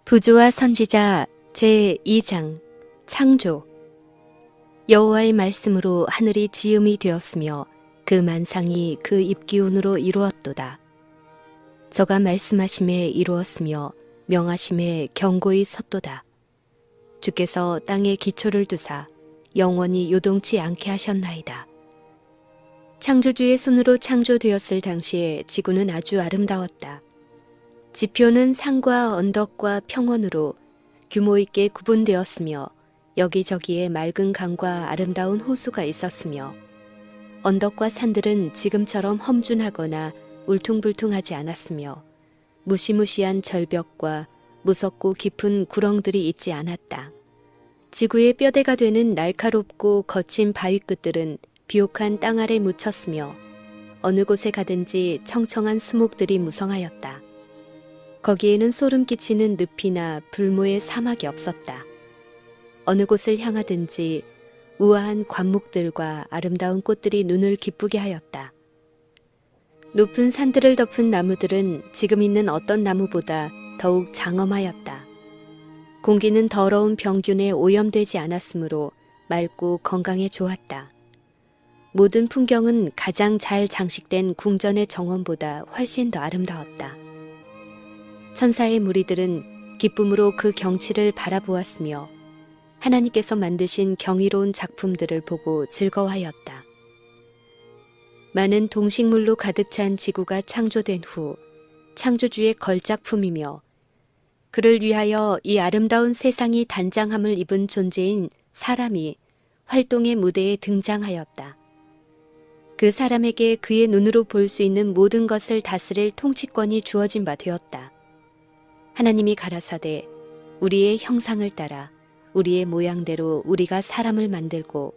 부조와 선지자 제2장 창조. 여호와의 말씀으로 하늘이 지음이 되었으며 그 만상이 그 입기운으로 이루었도다. 저가 말씀하심에 이루었으며 명하심에 경고히 섰도다. 주께서 땅에 기초를 두사 영원히 요동치 않게 하셨나이다. 창조주의 손으로 창조되었을 당시에 지구는 아주 아름다웠다. 지표는 산과 언덕과 평원으로 규모 있게 구분되었으며 여기저기에 맑은 강과 아름다운 호수가 있었으며 언덕과 산들은 지금처럼 험준하거나 울퉁불퉁하지 않았으며 무시무시한 절벽과 무섭고 깊은 구렁들이 있지 않았다. 지구의 뼈대가 되는 날카롭고 거친 바위 끝들은 비옥한 땅 아래 묻혔으며 어느 곳에 가든지 청청한 수목들이 무성하였다. 거기에는 소름 끼치는 늪이나 불모의 사막이 없었다. 어느 곳을 향하든지 우아한 관목들과 아름다운 꽃들이 눈을 기쁘게 하였다. 높은 산들을 덮은 나무들은 지금 있는 어떤 나무보다 더욱 장엄하였다. 공기는 더러운 병균에 오염되지 않았으므로 맑고 건강에 좋았다. 모든 풍경은 가장 잘 장식된 궁전의 정원보다 훨씬 더 아름다웠다. 천사의 무리들은 기쁨으로 그 경치를 바라보았으며 하나님께서 만드신 경이로운 작품들을 보고 즐거워하였다. 많은 동식물로 가득 찬 지구가 창조된 후 창조주의 걸작품이며 그를 위하여 이 아름다운 세상이 단장함을 입은 존재인 사람이 활동의 무대에 등장하였다. 그 사람에게 그의 눈으로 볼 수 있는 모든 것을 다스릴 통치권이 주어진 바 되었다. 하나님이 가라사대 우리의 형상을 따라 우리의 모양대로 우리가 사람을 만들고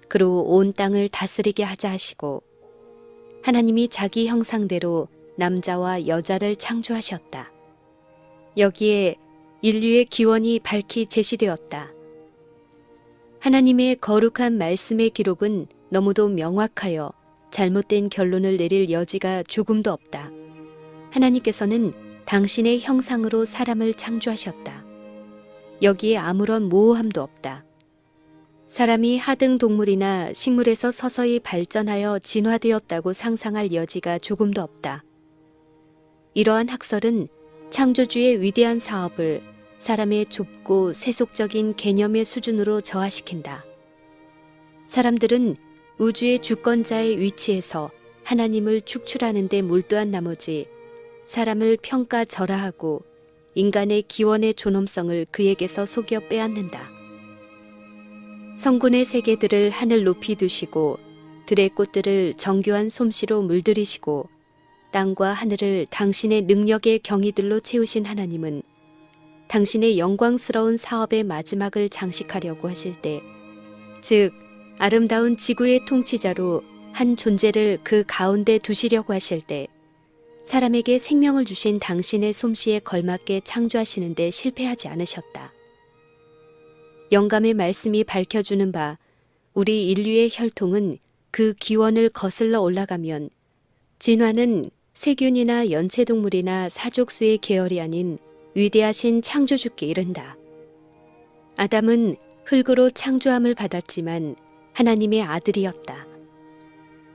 그로 온 땅을 다스리게 하자 하시고 하나님이 자기 형상대로 남자와 여자를 창조하셨다. 여기에 인류의 기원이 밝히 제시되었다. 하나님의 거룩한 말씀의 기록은 너무도 명확하여 잘못된 결론을 내릴 여지가 조금도 없다. 하나님께서는 당신의 형상으로 사람을 창조하셨다. 여기에 아무런 모호함도 없다. 사람이 하등 동물이나 식물에서 서서히 발전하여 진화되었다고 상상할 여지가 조금도 없다. 이러한 학설은 창조주의 위대한 사업을 사람의 좁고 세속적인 개념의 수준으로 저하시킨다. 사람들은 우주의 주권자의 위치에서 하나님을 축출하는 데 몰두한 나머지 사람을 평가절하하고 인간의 기원의 존엄성을 그에게서 속여 빼앗는다. 성군의 세계들을 하늘 높이 두시고 들의 꽃들을 정교한 솜씨로 물들이시고 땅과 하늘을 당신의 능력의 경이들로 채우신 하나님은 당신의 영광스러운 사업의 마지막을 장식하려고 하실 때, 즉 아름다운 지구의 통치자로 한 존재를 그 가운데 두시려고 하실 때 사람에게 생명을 주신 당신의 솜씨에 걸맞게 창조하시는 데 실패하지 않으셨다. 영감의 말씀이 밝혀주는 바 우리 인류의 혈통은 그 기원을 거슬러 올라가면 진화는 세균이나 연체동물이나 사족수의 계열이 아닌 위대하신 창조주께 이른다. 아담은 흙으로 창조함을 받았지만 하나님의 아들이었다.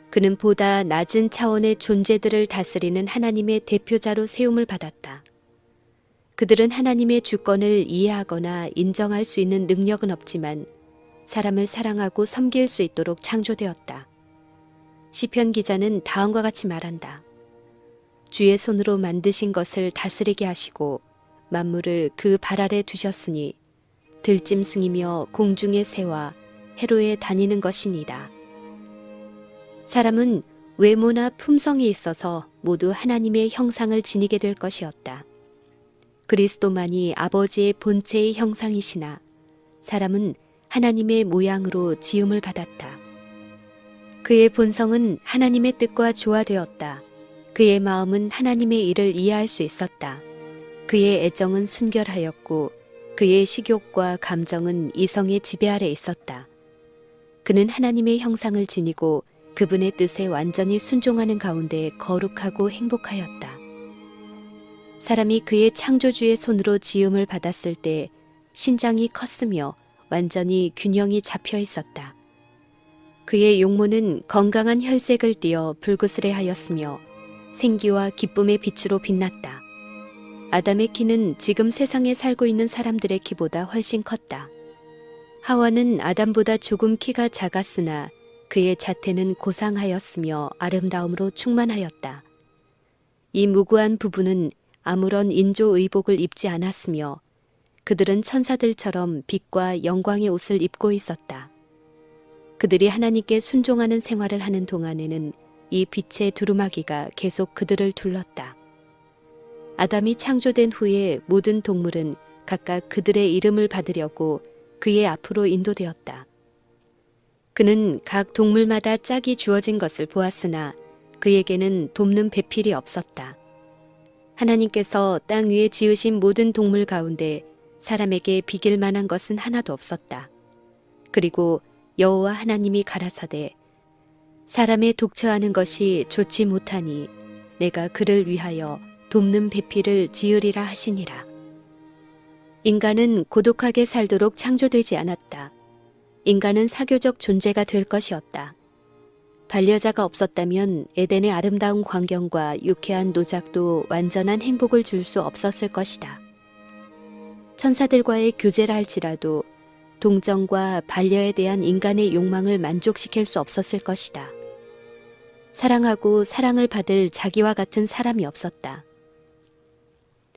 그는 보다 낮은 차원의 존재들을 다스리는 하나님의 대표자로 세움을 받았다. 그들은 하나님의 주권을 이해하거나 인정할 수 있는 능력은 없지만 사람을 사랑하고 섬길 수 있도록 창조되었다. 시편 기자는 다음과 같이 말한다. 주의 손으로 만드신 것을 다스리게 하시고 만물을 그 발 아래 두셨으니 들짐승이며 공중의 새와 해로에 다니는 것이니라. 사람은 외모나 품성이 있어서 모두 하나님의 형상을 지니게 될 것이었다. 그리스도만이 아버지의 본체의 형상이시나 사람은 하나님의 모양으로 지음을 받았다. 그의 본성은 하나님의 뜻과 조화되었다. 그의 마음은 하나님의 일을 이해할 수 있었다. 그의 애정은 순결하였고 그의 식욕과 감정은 이성의 지배 아래 있었다. 그는 하나님의 형상을 지니고 그분의 뜻에 완전히 순종하는 가운데 거룩하고 행복하였다. 사람이 그의 창조주의 손으로 지음을 받았을 때 신장이 컸으며 완전히 균형이 잡혀 있었다. 그의 용모는 건강한 혈색을 띠어 불그스레 하였으며 생기와 기쁨의 빛으로 빛났다. 아담의 키는 지금 세상에 살고 있는 사람들의 키보다 훨씬 컸다. 하와는 아담보다 조금 키가 작았으나 그의 자태는 고상하였으며 아름다움으로 충만하였다. 이 무구한 부부는 아무런 인조 의복을 입지 않았으며 그들은 천사들처럼 빛과 영광의 옷을 입고 있었다. 그들이 하나님께 순종하는 생활을 하는 동안에는 이 빛의 두루마기가 계속 그들을 둘렀다. 아담이 창조된 후에 모든 동물은 각각 그들의 이름을 받으려고 그의 앞으로 인도되었다. 그는 각 동물마다 짝이 주어진 것을 보았으나 그에게는 돕는 배필이 없었다. 하나님께서 땅 위에 지으신 모든 동물 가운데 사람에게 비길 만한 것은 하나도 없었다. 그리고 여호와 하나님이 가라사대 사람의 독처하는 것이 좋지 못하니 내가 그를 위하여 돕는 배필을 지으리라 하시니라. 인간은 고독하게 살도록 창조되지 않았다. 인간은 사교적 존재가 될 것이었다. 반려자가 없었다면 에덴의 아름다운 광경과 유쾌한 노작도 완전한 행복을 줄 수 없었을 것이다. 천사들과의 교제라 할지라도 동정과 반려에 대한 인간의 욕망을 만족시킬 수 없었을 것이다. 사랑하고 사랑을 받을 자기와 같은 사람이 없었다.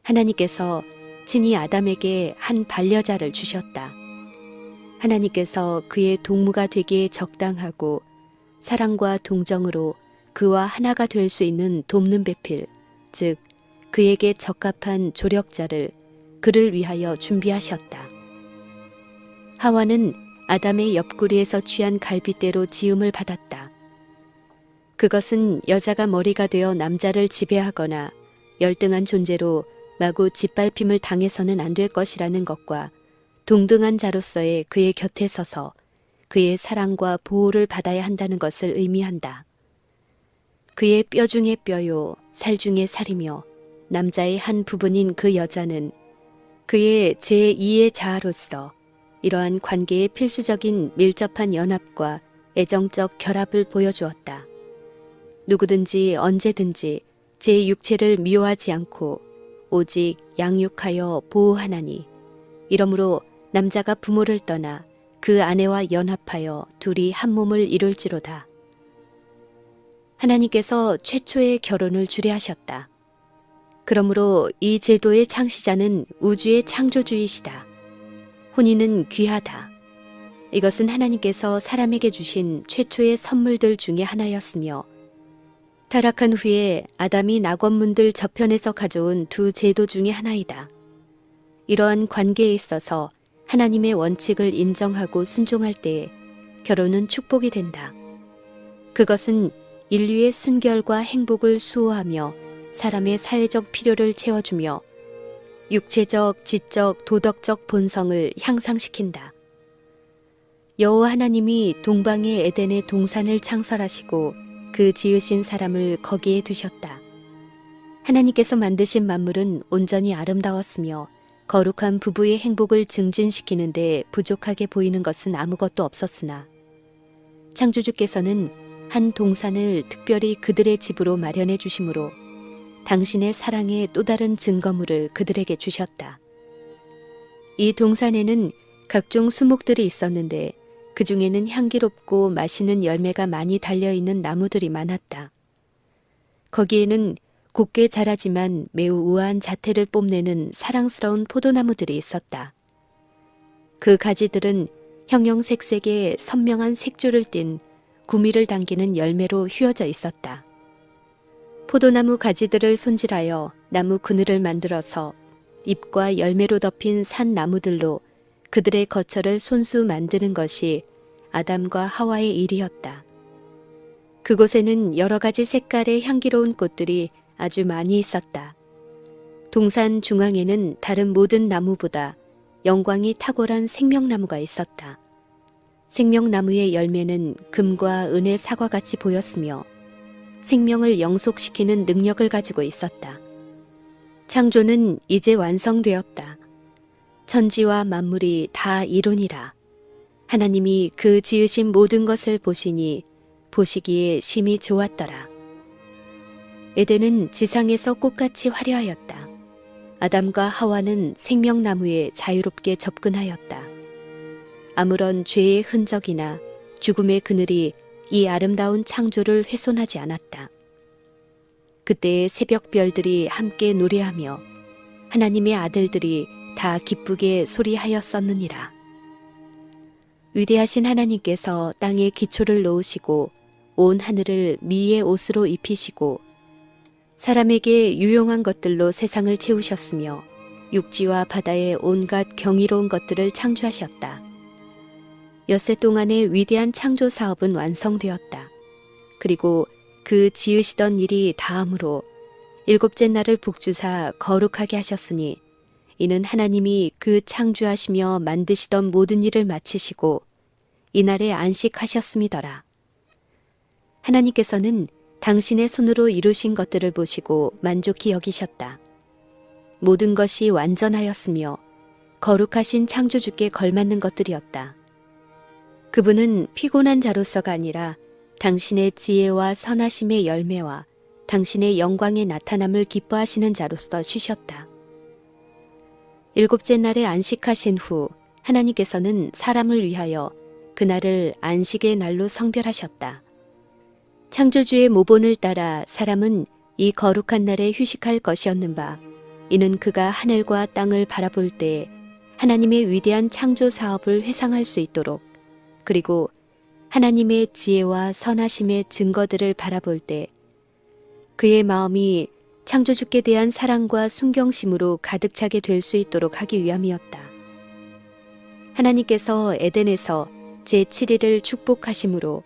하나님께서 친히 아담에게 한 반려자를 주셨다. 하나님께서 그의 동무가 되기에 적당하고 사랑과 동정으로 그와 하나가 될 수 있는 돕는 배필, 즉 그에게 적합한 조력자를 그를 위하여 준비하셨다. 하와는 아담의 옆구리에서 취한 갈빗대로 지음을 받았다. 그것은 여자가 머리가 되어 남자를 지배하거나 열등한 존재로 마구 짓밟힘을 당해서는 안 될 것이라는 것과 동등한 자로서의 그의 곁에 서서 그의 사랑과 보호를 받아야 한다는 것을 의미한다. 그의 뼈 중의 뼈요 살 중의 살이며 남자의 한 부분인 그 여자는 그의 제2의 자아로서 이러한 관계의 필수적인 밀접한 연합과 애정적 결합을 보여주었다. 누구든지 언제든지 제 육체를 미워하지 않고 오직 양육하여 보호하나니 이러므로 남자가 부모를 떠나 그 아내와 연합하여 둘이 한 몸을 이룰지로다. 하나님께서 최초의 결혼을 주례하셨다. 그러므로 이 제도의 창시자는 우주의 창조주이시다. 혼인은 귀하다. 이것은 하나님께서 사람에게 주신 최초의 선물들 중에 하나였으며 타락한 후에 아담이 낙원문들 저편에서 가져온 두 제도 중에 하나이다. 이러한 관계에 있어서 하나님의 원칙을 인정하고 순종할 때에 결혼은 축복이 된다. 그것은 인류의 순결과 행복을 수호하며 사람의 사회적 필요를 채워주며 육체적, 지적, 도덕적 본성을 향상시킨다. 여호와 하나님이 동방의 에덴의 동산을 창설하시고 그 지으신 사람을 거기에 두셨다. 하나님께서 만드신 만물은 온전히 아름다웠으며 거룩한 부부의 행복을 증진시키는 데 부족하게 보이는 것은 아무것도 없었으나 창조주께서는 한 동산을 특별히 그들의 집으로 마련해 주심으로 당신의 사랑의 또 다른 증거물을 그들에게 주셨다. 이 동산에는 각종 수목들이 있었는데 그 중에는 향기롭고 맛있는 열매가 많이 달려있는 나무들이 많았다. 거기에는 곱게 자라지만 매우 우아한 자태를 뽐내는 사랑스러운 포도나무들이 있었다. 그 가지들은 형형색색의 선명한 색조를 띤 구미를 당기는 열매로 휘어져 있었다. 포도나무 가지들을 손질하여 나무 그늘을 만들어서 잎과 열매로 덮인 산 나무들로 그들의 거처를 손수 만드는 것이 아담과 하와의 일이었다. 그곳에는 여러 가지 색깔의 향기로운 꽃들이 아주 많이 있었다. 동산 중앙에는 다른 모든 나무보다 영광이 탁월한 생명나무가 있었다. 생명나무의 열매는 금과 은의 사과같이 보였으며 생명을 영속시키는 능력을 가지고 있었다. 창조는 이제 완성되었다. 천지와 만물이 다 이루니라. 하나님이 그 지으신 모든 것을 보시니 보시기에 심히 좋았더라. 에덴은 지상에서 꽃같이 화려하였다. 아담과 하와는 생명나무에 자유롭게 접근하였다. 아무런 죄의 흔적이나 죽음의 그늘이 이 아름다운 창조를 훼손하지 않았다. 그때의 새벽별들이 함께 노래하며 하나님의 아들들이 다 기쁘게 소리하였었느니라. 위대하신 하나님께서 땅에 기초를 놓으시고 온 하늘을 미의 옷으로 입히시고 사람에게 유용한 것들로 세상을 채우셨으며 육지와 바다의 온갖 경이로운 것들을 창조하셨다. 엿새 동안의 위대한 창조 사업은 완성되었다. 그리고 그 지으시던 일이 다음으로 일곱째 날을 복주사 거룩하게 하셨으니 이는 하나님이 그 창조하시며 만드시던 모든 일을 마치시고 이날에 안식하셨음이더라. 하나님께서는 당신의 손으로 이루신 것들을 보시고 만족히 여기셨다. 모든 것이 완전하였으며 거룩하신 창조주께 걸맞는 것들이었다. 그분은 피곤한 자로서가 아니라 당신의 지혜와 선하심의 열매와 당신의 영광의 나타남을 기뻐하시는 자로서 쉬셨다. 일곱째 날에 안식하신 후 하나님께서는 사람을 위하여 그날을 안식의 날로 성별하셨다. 창조주의 모본을 따라 사람은 이 거룩한 날에 휴식할 것이었는바 이는 그가 하늘과 땅을 바라볼 때 하나님의 위대한 창조 사업을 회상할 수 있도록 그리고 하나님의 지혜와 선하심의 증거들을 바라볼 때 그의 마음이 창조주께 대한 사랑과 순경심으로 가득 차게 될 수 있도록 하기 위함이었다. 하나님께서 에덴에서 제7일을 축복하심으로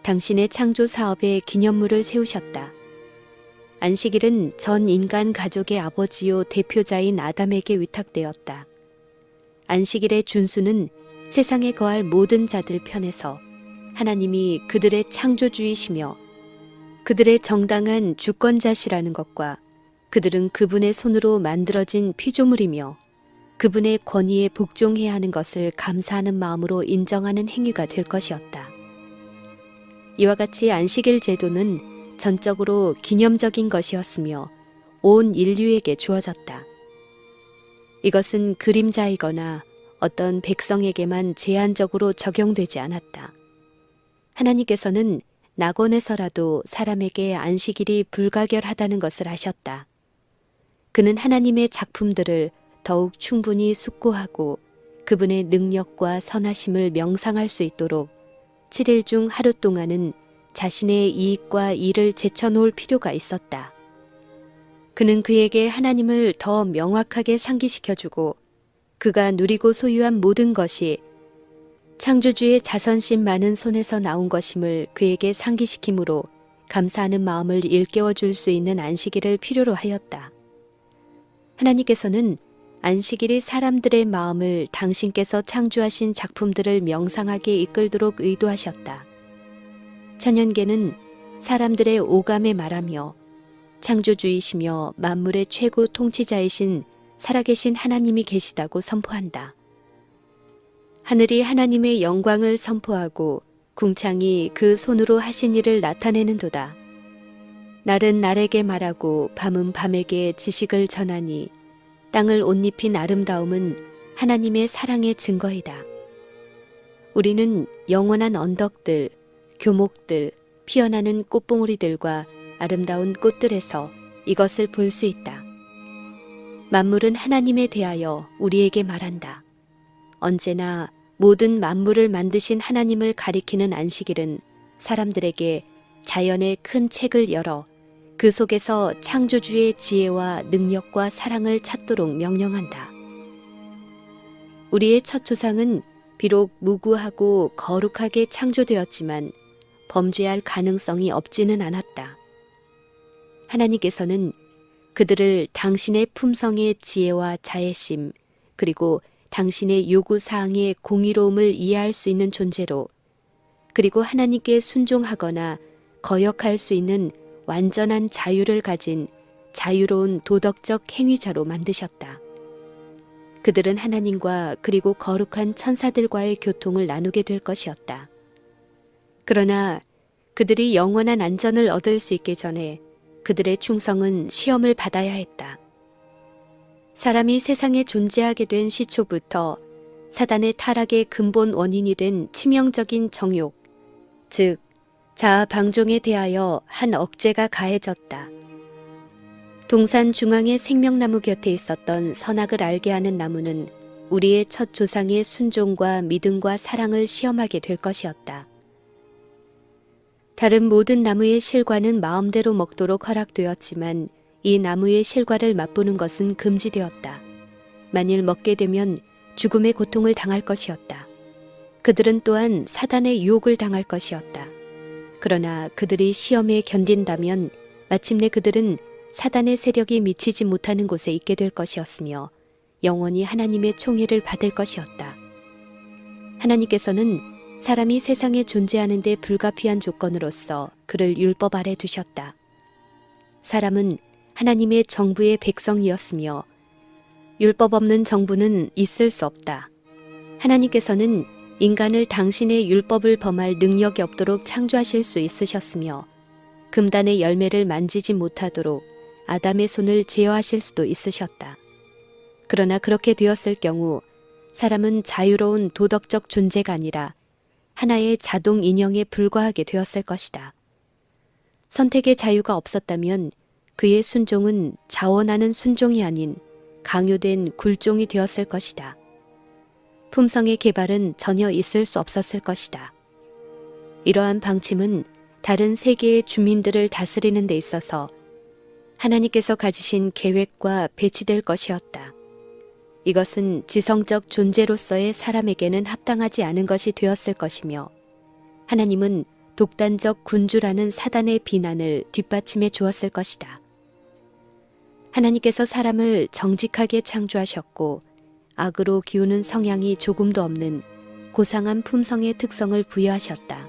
당신의 창조 사업의 기념물을 세우셨다. 안식일은 전 인간 가족의 아버지요 대표자인 아담에게 위탁되었다. 안식일의 준수는 세상에 거할 모든 자들 편에서 하나님이 그들의 창조주이시며 그들의 정당한 주권자시라는 것과 그들은 그분의 손으로 만들어진 피조물이며 그분의 권위에 복종해야 하는 것을 감사하는 마음으로 인정하는 행위가 될 것이었다. 이와 같이 안식일 제도는 전적으로 기념적인 것이었으며 온 인류에게 주어졌다. 이것은 그림자이거나 어떤 백성에게만 제한적으로 적용되지 않았다. 하나님께서는 낙원에서라도 사람에게 안식일이 불가결하다는 것을 아셨다. 그는 하나님의 작품들을 더욱 충분히 숙고하고 그분의 능력과 선하심을 명상할 수 있도록 7일 중 하루 동안은 자신의 이익과 일을 제쳐놓을 필요가 있었다. 그는 그에게 하나님을 더 명확하게 상기시켜주고 그가 누리고 소유한 모든 것이 창조주의 자선심 많은 손에서 나온 것임을 그에게 상기시키므로 감사하는 마음을 일깨워 줄 수 있는 안식일을 필요로 하였다. 하나님께서는 안식일이 사람들의 마음을 당신께서 창조하신 작품들을 명상하게 이끌도록 의도하셨다. 천연계는 사람들의 오감에 말하며 창조주이시며 만물의 최고 통치자이신 살아계신 하나님이 계시다고 선포한다. 하늘이 하나님의 영광을 선포하고 궁창이 그 손으로 하신 일을 나타내는도다. 날은 날에게 말하고 밤은 밤에게 지식을 전하니 땅을 옷 입힌 아름다움은 하나님의 사랑의 증거이다. 우리는 영원한 언덕들, 교목들, 피어나는 꽃봉오리들과 아름다운 꽃들에서 이것을 볼 수 있다. 만물은 하나님에 대하여 우리에게 말한다. 언제나 모든 만물을 만드신 하나님을 가리키는 안식일은 사람들에게 자연의 큰 책을 열어 그 속에서 창조주의 지혜와 능력과 사랑을 찾도록 명령한다. 우리의 첫 조상은 비록 무구하고 거룩하게 창조되었지만 범죄할 가능성이 없지는 않았다. 하나님께서는 그들을 당신의 품성의 지혜와 자애심 그리고 당신의 요구사항의 공의로움을 이해할 수 있는 존재로 그리고 하나님께 순종하거나 거역할 수 있는 완전한 자유를 가진 자유로운 도덕적 행위자로 만드셨다. 그들은 하나님과 그리고 거룩한 천사들과의 교통을 나누게 될 것이었다. 그러나 그들이 영원한 안전을 얻을 수 있기 전에 그들의 충성은 시험을 받아야 했다. 사람이 세상에 존재하게 된 시초부터 사단의 타락의 근본 원인이 된 치명적인 정욕, 즉 자아 방종에 대하여 한 억제가 가해졌다. 동산 중앙의 생명나무 곁에 있었던 선악을 알게 하는 나무는 우리의 첫 조상의 순종과 믿음과 사랑을 시험하게 될 것이었다. 다른 모든 나무의 실과는 마음대로 먹도록 허락되었지만 이 나무의 실과를 맛보는 것은 금지되었다. 만일 먹게 되면 죽음의 고통을 당할 것이었다. 그들은 또한 사단의 유혹을 당할 것이었다. 그러나 그들이 시험에 견딘다면 마침내 그들은 사단의 세력이 미치지 못하는 곳에 있게 될 것이었으며 영원히 하나님의 총애를 받을 것이었다. 하나님께서는 사람이 세상에 존재하는 데 불가피한 조건으로서 그를 율법 아래 두셨다. 사람은 하나님의 정부의 백성이었으며 율법 없는 정부는 있을 수 없다. 하나님께서는 인간을 당신의 율법을 범할 능력이 없도록 창조하실 수 있으셨으며 금단의 열매를 만지지 못하도록 아담의 손을 제어하실 수도 있으셨다. 그러나 그렇게 되었을 경우 사람은 자유로운 도덕적 존재가 아니라 하나의 자동 인형에 불과하게 되었을 것이다. 선택의 자유가 없었다면 그의 순종은 자원하는 순종이 아닌 강요된 굴종이 되었을 것이다. 품성의 개발은 전혀 있을 수 없었을 것이다. 이러한 방침은 다른 세계의 주민들을 다스리는 데 있어서 하나님께서 가지신 계획과 배치될 것이었다. 이것은 지성적 존재로서의 사람에게는 합당하지 않은 것이 되었을 것이며 하나님은 독단적 군주라는 사단의 비난을 뒷받침해 주었을 것이다. 하나님께서 사람을 정직하게 창조하셨고 악으로 기우는 성향이 조금도 없는 고상한 품성의 특성을 부여하셨다.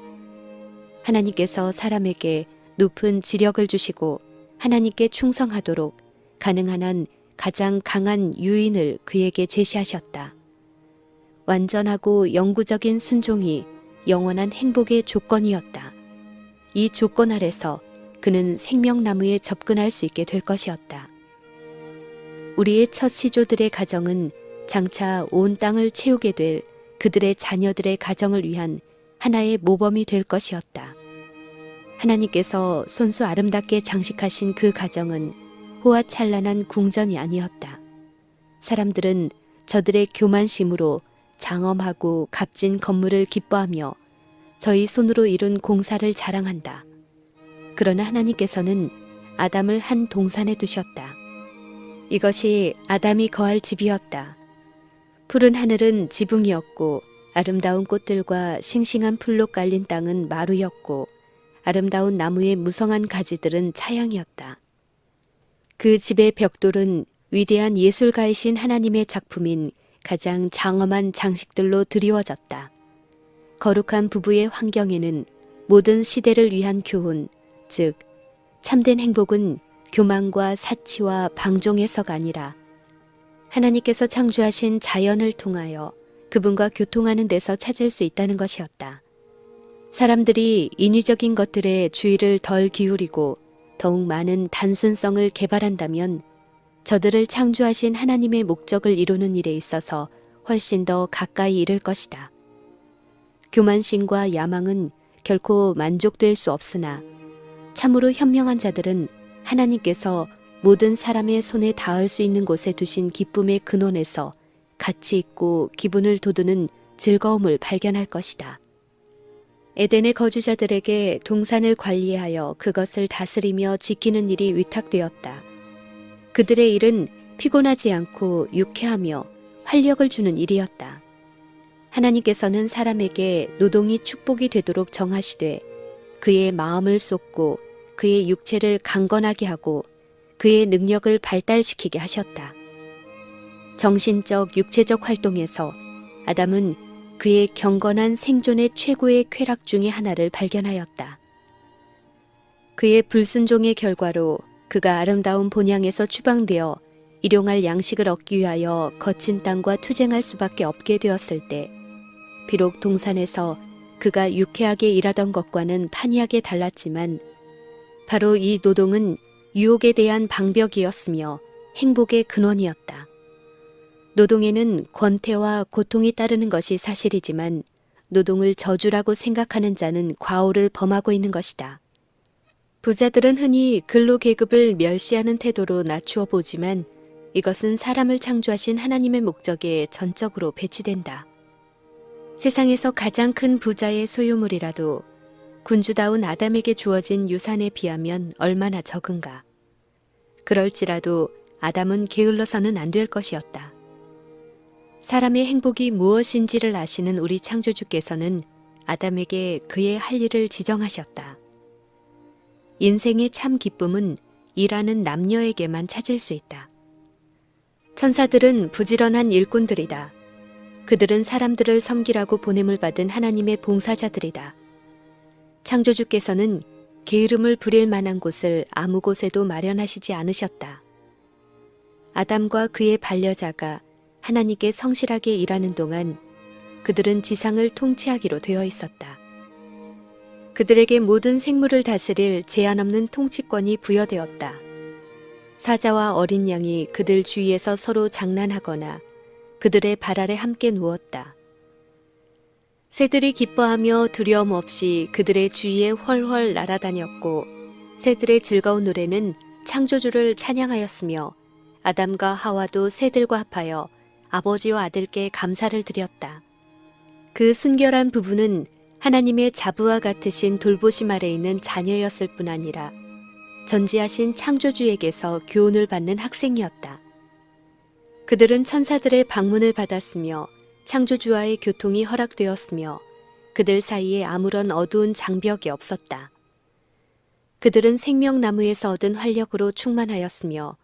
하나님께서 사람에게 높은 지력을 주시고 하나님께 충성하도록 가능한 한 가장 강한 유인을 그에게 제시하셨다. 완전하고 영구적인 순종이 영원한 행복의 조건이었다. 이 조건 아래서 그는 생명나무에 접근할 수 있게 될 것이었다. 우리의 첫 시조들의 가정은 장차 온 땅을 채우게 될 그들의 자녀들의 가정을 위한 하나의 모범이 될 것이었다. 하나님께서 손수 아름답게 장식하신 그 가정은 호화찬란한 궁전이 아니었다. 사람들은 저들의 교만심으로 장엄하고 값진 건물을 기뻐하며 저희 손으로 이룬 공사를 자랑한다. 그러나 하나님께서는 아담을 한 동산에 두셨다. 이것이 아담이 거할 집이었다. 푸른 하늘은 지붕이었고 아름다운 꽃들과 싱싱한 풀로 깔린 땅은 마루였고 아름다운 나무의 무성한 가지들은 차양이었다. 그 집의 벽돌은 위대한 예술가이신 하나님의 작품인 가장 장엄한 장식들로 드리워졌다. 거룩한 부부의 환경에는 모든 시대를 위한 교훈, 즉 참된 행복은 교만과 사치와 방종에서가 아니라 하나님께서 창조하신 자연을 통하여 그분과 교통하는 데서 찾을 수 있다는 것이었다. 사람들이 인위적인 것들에 주의를 덜 기울이고 더욱 많은 단순성을 개발한다면 저들을 창조하신 하나님의 목적을 이루는 일에 있어서 훨씬 더 가까이 이를 것이다. 교만심과 야망은 결코 만족될 수 없으나 참으로 현명한 자들은 하나님께서 모든 사람의 손에 닿을 수 있는 곳에 두신 기쁨의 근원에서 가치 있고 기분을 돋우는 즐거움을 발견할 것이다. 에덴의 거주자들에게 동산을 관리하여 그것을 다스리며 지키는 일이 위탁되었다. 그들의 일은 피곤하지 않고 유쾌하며 활력을 주는 일이었다. 하나님께서는 사람에게 노동이 축복이 되도록 정하시되 그의 마음을 쏟고 그의 육체를 강건하게 하고 그의 능력을 발달시키게 하셨다. 정신적, 육체적 활동에서 아담은 그의 경건한 생존의 최고의 쾌락 중의 하나를 발견하였다. 그의 불순종의 결과로 그가 아름다운 본향에서 추방되어 일용할 양식을 얻기 위하여 거친 땅과 투쟁할 수밖에 없게 되었을 때, 비록 동산에서 그가 유쾌하게 일하던 것과는 판이하게 달랐지만 바로 이 노동은 유혹에 대한 방벽이었으며 행복의 근원이었다. 노동에는 권태와 고통이 따르는 것이 사실이지만 노동을 저주라고 생각하는 자는 과오를 범하고 있는 것이다. 부자들은 흔히 근로계급을 멸시하는 태도로 낮추어 보지만 이것은 사람을 창조하신 하나님의 목적에 전적으로 배치된다. 세상에서 가장 큰 부자의 소유물이라도 군주다운 아담에게 주어진 유산에 비하면 얼마나 적은가. 그럴지라도 아담은 게을러서는 안 될 것이었다. 사람의 행복이 무엇인지를 아시는 우리 창조주께서는 아담에게 그의 할 일을 지정하셨다. 인생의 참 기쁨은 일하는 남녀에게만 찾을 수 있다. 천사들은 부지런한 일꾼들이다. 그들은 사람들을 섬기라고 보냄을 받은 하나님의 봉사자들이다. 창조주께서는 게으름을 부릴 만한 곳을 아무 곳에도 마련하시지 않으셨다. 아담과 그의 반려자가 하나님께 성실하게 일하는 동안 그들은 지상을 통치하기로 되어 있었다. 그들에게 모든 생물을 다스릴 제한 없는 통치권이 부여되었다. 사자와 어린 양이 그들 주위에서 서로 장난하거나 그들의 발 아래 함께 누웠다. 새들이 기뻐하며 두려움 없이 그들의 주위에 훨훨 날아다녔고 새들의 즐거운 노래는 창조주를 찬양하였으며 아담과 하와도 새들과 합하여 아버지와 아들께 감사를 드렸다. 그 순결한 부부는 하나님의 자부와 같으신 돌보심 아래 있는 자녀였을 뿐 아니라 전지하신 창조주에게서 교훈을 받는 학생이었다. 그들은 천사들의 방문을 받았으며 창조주와의 교통이 허락되었으며 그들 사이에 아무런 어두운 장벽이 없었다. 그들은 생명나무에서 얻은 활력으로 충만하였으며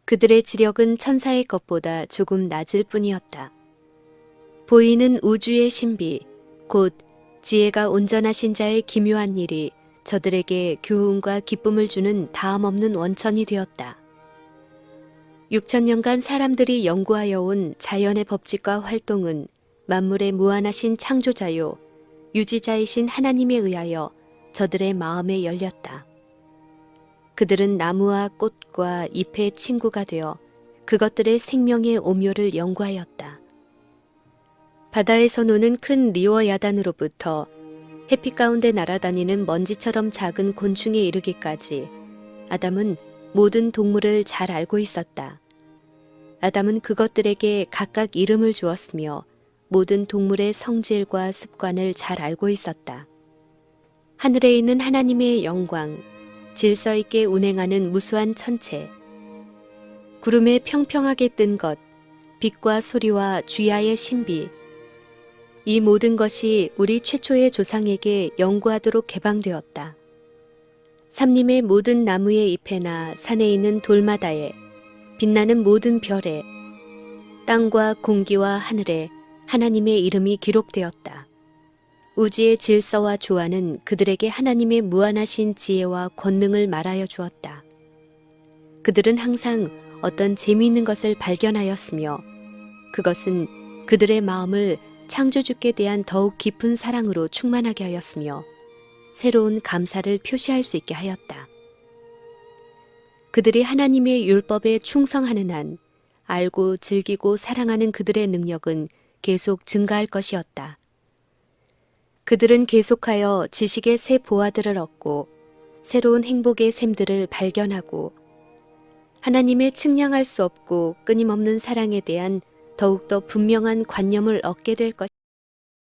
그들의 지력은 천사의 것보다 조금 낮을 뿐이었다. 보이는 우주의 신비, 곧 지혜가 온전하신 자의 기묘한 일이 저들에게 교훈과 기쁨을 주는 다함없는 원천이 되었다. 6,000년간 사람들이 연구하여 온 자연의 법칙과 활동은 만물의 무한하신 창조자요, 유지자이신 하나님에 의하여 저들의 마음에 열렸다. 그들은 나무와 꽃과 잎의 친구가 되어 그것들의 생명의 오묘를 연구하였다. 바다에서 노는 큰 리워야단으로부터 햇빛 가운데 날아다니는 먼지처럼 작은 곤충에 이르기까지 아담은 모든 동물을 잘 알고 있었다. 아담은 그것들에게 각각 이름을 주었으며 모든 동물의 성질과 습관을 잘 알고 있었다. 하늘에 있는 하나님의 영광, 질서 있게 운행하는 무수한 천체, 구름에 평평하게 뜬 것, 빛과 소리와 주야의 신비, 이 모든 것이 우리 최초의 조상에게 연구하도록 개방되었다. 삼림의 모든 나무의 잎에나 산에 있는 돌마다에 빛나는 모든 별에 땅과 공기와 하늘에 하나님의 이름이 기록되었다. 우주의 질서와 조화는 그들에게 하나님의 무한하신 지혜와 권능을 말하여 주었다. 그들은 항상 어떤 재미있는 것을 발견하였으며 그것은 그들의 마음을 창조주께 대한 더욱 깊은 사랑으로 충만하게 하였으며 새로운 감사를 표시할 수 있게 하였다. 그들이 하나님의 율법에 충성하는 한 알고 즐기고 사랑하는 그들의 능력은 계속 증가할 것이었다. 그들은 계속하여 지식의 새 보화들을 얻고 새로운 행복의 샘들을 발견하고 하나님의 측량할 수 없고 끊임없는 사랑에 대한 더욱더 분명한 관념을 얻게 될 것이다.